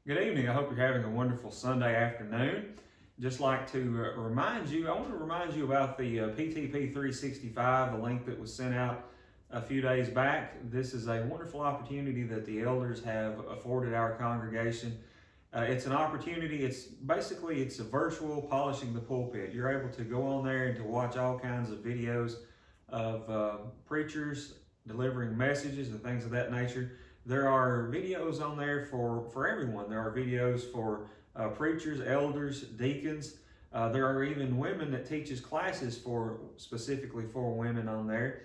Good evening. I hope you're having a wonderful Sunday afternoon. Just like to remind you, I want to remind you about the PTP 365, the link that was sent out a few days back. This is a wonderful opportunity that the elders have afforded our congregation. It's an opportunity, it's a virtual polishing the pulpit. You're able to go on there and to watch all kinds of videos of preachers delivering messages and things of that nature. There are videos on there for everyone. There are videos for preachers, elders, deacons. There are even women that teaches classes specifically for women on there.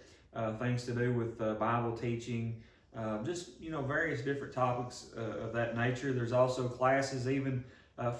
Things to do with Bible teaching, various different topics of that nature. There's also classes even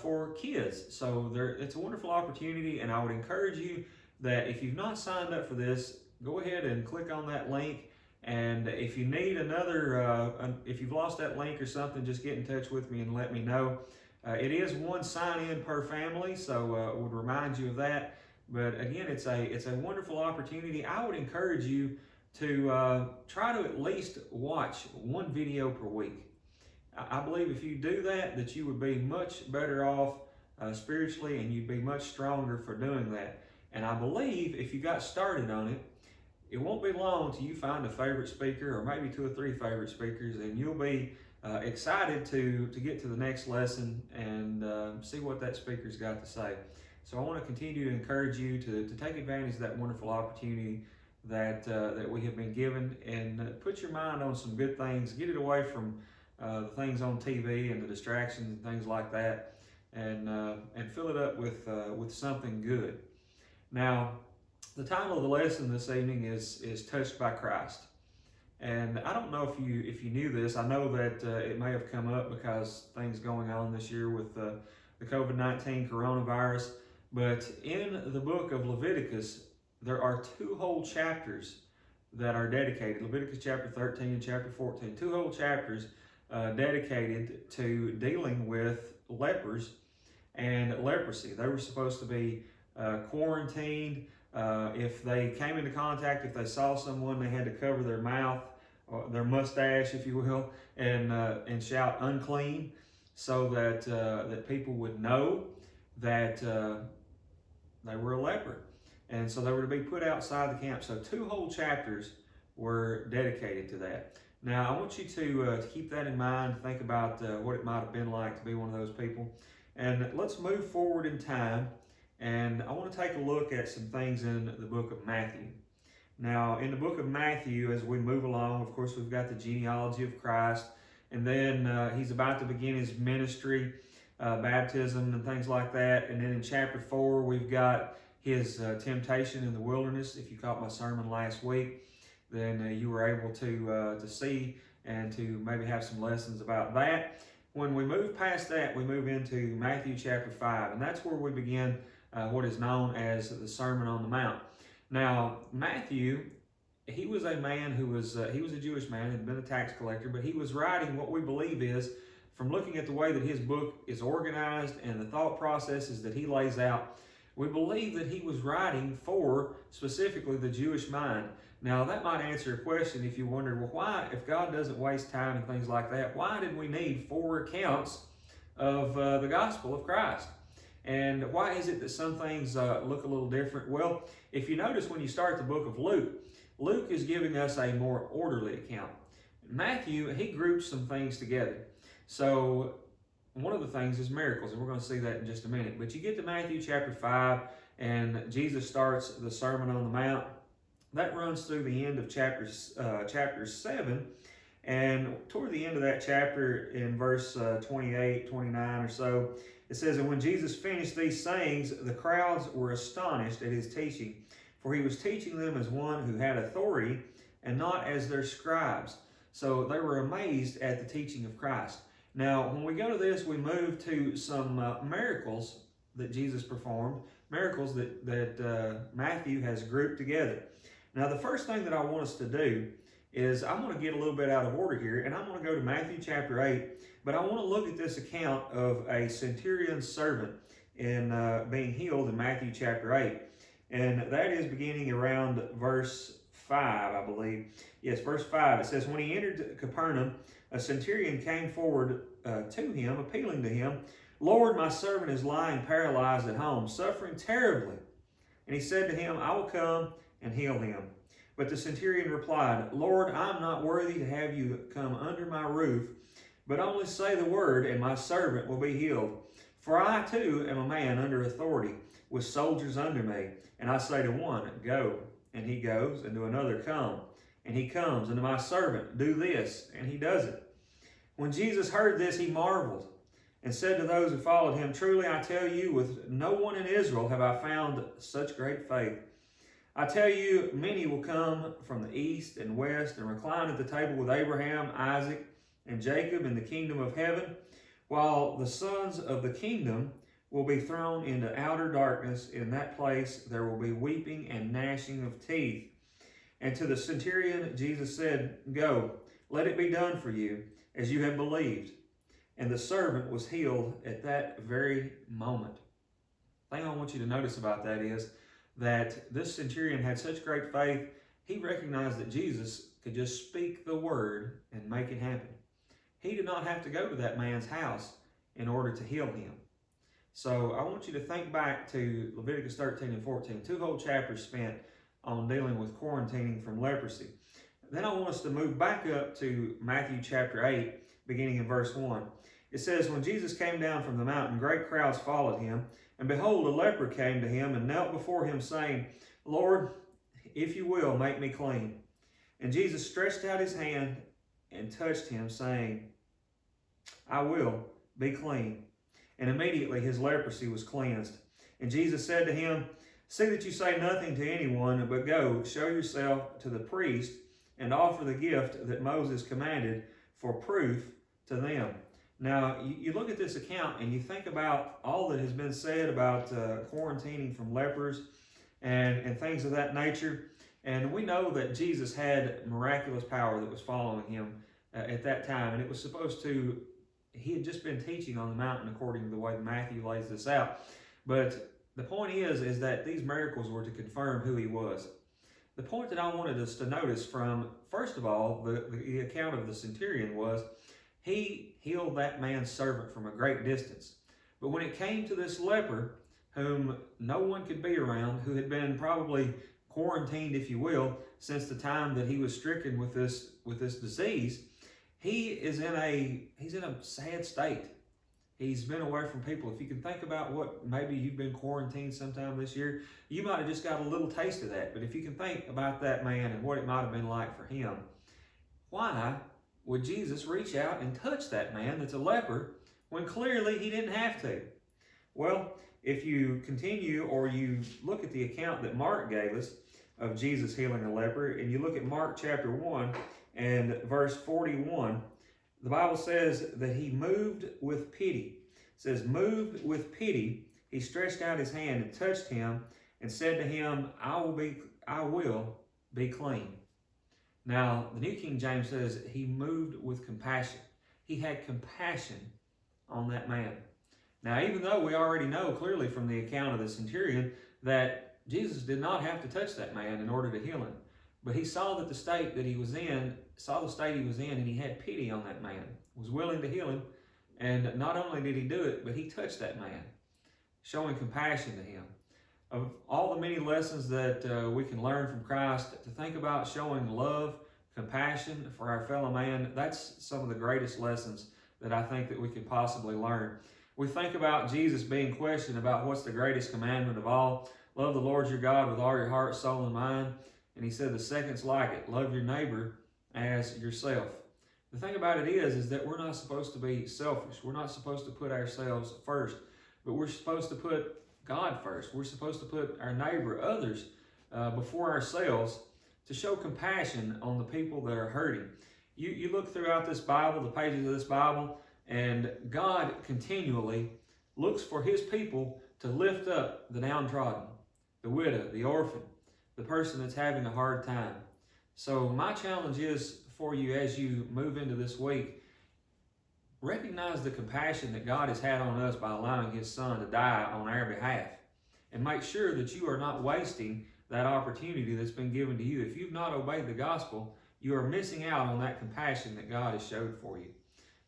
for kids. So it's a wonderful opportunity, and I would encourage you that if you've not signed up for this, go ahead and click on that link. And if you need if you've lost that link or something, just get in touch with me and let me know. It is one sign-in per family, so would remind you of that. But again, it's a wonderful opportunity. I would encourage you to try to at least watch one video per week. I believe if you do that you would be much better off spiritually, and you'd be much stronger for doing that. And I believe if you got started on it, it won't be long till you find a favorite speaker, or maybe 2 or 3 favorite speakers, and you'll be excited to get to the next lesson and see what that speaker's got to say. So I want to continue to encourage you to take advantage of that wonderful opportunity that we have been given, and put your mind on some good things. Get it away from the things on TV and the distractions and things like that, and fill it up with something good. Now, the title of the lesson this evening is Touched by Christ. And I don't know if you knew this. I know that it may have come up because things going on this year with the COVID-19 coronavirus. But in the book of Leviticus, there are 2 whole chapters that are dedicated. Leviticus chapter 13 and chapter 14. 2 whole chapters dedicated to dealing with lepers and leprosy. They were supposed to be quarantined. If they came into contact, if they saw someone, they had to cover their mouth, or their mustache, if you will, and shout unclean, so that people would know that they were a leper. And so they were to be put outside the camp. So 2 whole chapters were dedicated to that. Now, I want you to keep that in mind, think about what it might have been like to be one of those people. And let's move forward in time. And I want to take a look at some things in the book of Matthew. Now, in the book of Matthew, as we move along, of course, we've got the genealogy of Christ. And then he's about to begin his ministry, baptism and things like that. And then in chapter 4, we've got his temptation in the wilderness. If you caught my sermon last week, then you were able to see and to maybe have some lessons about that. When we move past that, we move into Matthew chapter 5, and that's where we begin what is known as the Sermon on the Mount. Now, Matthew, he was a man who was a Jewish man, had been a tax collector, but he was writing what we believe is, from looking at the way that his book is organized and the thought processes that he lays out, we believe that he was writing for specifically the Jewish mind. Now, that might answer a question if you wondered, well, why, if God doesn't waste time and things like that, why did we need 4 accounts of the gospel of Christ? And why is it that some things look a little different? Well, if you notice when you start the book of Luke, Luke is giving us a more orderly account. Matthew, he groups some things together. So one of the things is miracles, and we're going to see that in just a minute. But you get to Matthew chapter 5, and Jesus starts the Sermon on the Mount. That runs through the end of chapter 7. And toward the end of that chapter, in verse 28, 29 or so, it says, "And when Jesus finished these sayings, the crowds were astonished at his teaching, for he was teaching them as one who had authority, and not as their scribes." So they were amazed at the teaching of Christ. Now, when we go to this, we move to some miracles that Jesus performed, miracles that Matthew has grouped together. Now, the first thing that I want us to do is I'm going to get a little bit out of order here, and I'm going to go to Matthew chapter 8, but I want to look at this account of a centurion's servant in being healed in Matthew chapter 8. And that is beginning around verse 5, I believe. Yes, verse 5. It says, when he entered Capernaum, a centurion came forward to him, appealing to him, Lord, my servant is lying paralyzed at home, suffering terribly. And he said to him, I will come and heal him. But the centurion replied, Lord, I am not worthy to have you come under my roof, but only say the word, and my servant will be healed. For I too am a man under authority, with soldiers under me. And I say to one, go, and he goes, and to another, come, and he comes, and to my servant, do this, and he does it. When Jesus heard this, he marveled, and said to those who followed him, truly I tell you, with no one in Israel have I found such great faith. I tell you, many will come from the east and west, and recline at the table with Abraham, Isaac, and Jacob in the kingdom of heaven, while the sons of the kingdom will be thrown into outer darkness. In that place there will be weeping and gnashing of teeth. And to the centurion Jesus said, go, let it be done for you, as you have believed. And the servant was healed at that very moment. The thing I want you to notice about that is that this centurion had such great faith, he recognized that Jesus could just speak the word and make it happen. He did not have to go to that man's house in order to heal him. So I want you to think back to Leviticus 13 and 14, 2 whole chapters spent on dealing with quarantining from leprosy. Then I want us to move back up to Matthew chapter 8, beginning in verse 1. It says, when Jesus came down from the mountain, great crowds followed him. And behold, a leper came to him and knelt before him, saying, Lord, if you will, make me clean. And Jesus stretched out his hand and touched him, saying, I will, be clean. And immediately his leprosy was cleansed. And Jesus said to him, see that you say nothing to anyone, but go, show yourself to the priest, and offer the gift that Moses commanded for proof to them. Now, you look at this account and you think about all that has been said about quarantining from lepers and things of that nature. And we know that Jesus had miraculous power that was following him at that time. And it was supposed to, he had just been teaching on the mountain according to the way Matthew lays this out. But the point is that these miracles were to confirm who he was. The point that I wanted us to notice from, first of all, the account of the centurion was, he healed that man's servant from a great distance. But when it came to this leper, whom no one could be around, who had been probably quarantined, if you will, since the time that he was stricken with this disease, he's in a sad state. He's been away from people. If you can think about what maybe you've been quarantined sometime this year, you might have just got a little taste of that. But if you can think about that man and what it might have been like for him, why would Jesus reach out and touch that man that's a leper when clearly he didn't have to? Well, if you continue or you look at the account that Mark gave us of Jesus healing a leper, and you look at Mark chapter 1 and verse 41, the Bible says that he moved with pity. It says, moved with pity, he stretched out his hand and touched him and said to him, I will be clean. Now, the New King James says he moved with compassion. He had compassion on that man. Now, even though we already know clearly from the account of the centurion that Jesus did not have to touch that man in order to heal him, but he saw that the state he was in, and he had pity on that man, was willing to heal him, and not only did he do it, but he touched that man, showing compassion to him. Of all the many lessons that we can learn from Christ, to think about showing love, compassion for our fellow man, that's some of the greatest lessons that I think that we could possibly learn. We think about Jesus being questioned about what's the greatest commandment of all. Love the Lord your God with all your heart, soul, and mind. And he said the second's like it, love your neighbor as yourself. The thing about it is that we're not supposed to be selfish. We're not supposed to put ourselves first, but we're supposed to put God first. We're supposed to put our neighbor, others, before ourselves to show compassion on the people that are hurting. You look throughout this Bible, the pages of this Bible, and God continually looks for his people to lift up the downtrodden, the widow, the orphan, the person that's having a hard time. So my challenge is for you as you move into this week, recognize the compassion that God has had on us by allowing his son to die on our behalf. And make sure that you are not wasting that opportunity that's been given to you. If you've not obeyed the gospel, you are missing out on that compassion that God has showed for you.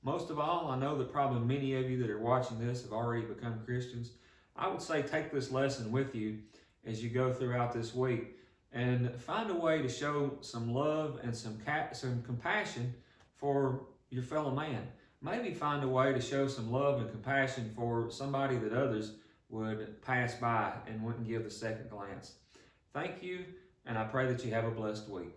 Most of all, I know that probably many of you that are watching this have already become Christians. I would say take this lesson with you as you go throughout this week and find a way to show some love and some compassion for your fellow man. Maybe find a way to show some love and compassion for somebody that others would pass by and wouldn't give the second glance. Thank you, and I pray that you have a blessed week.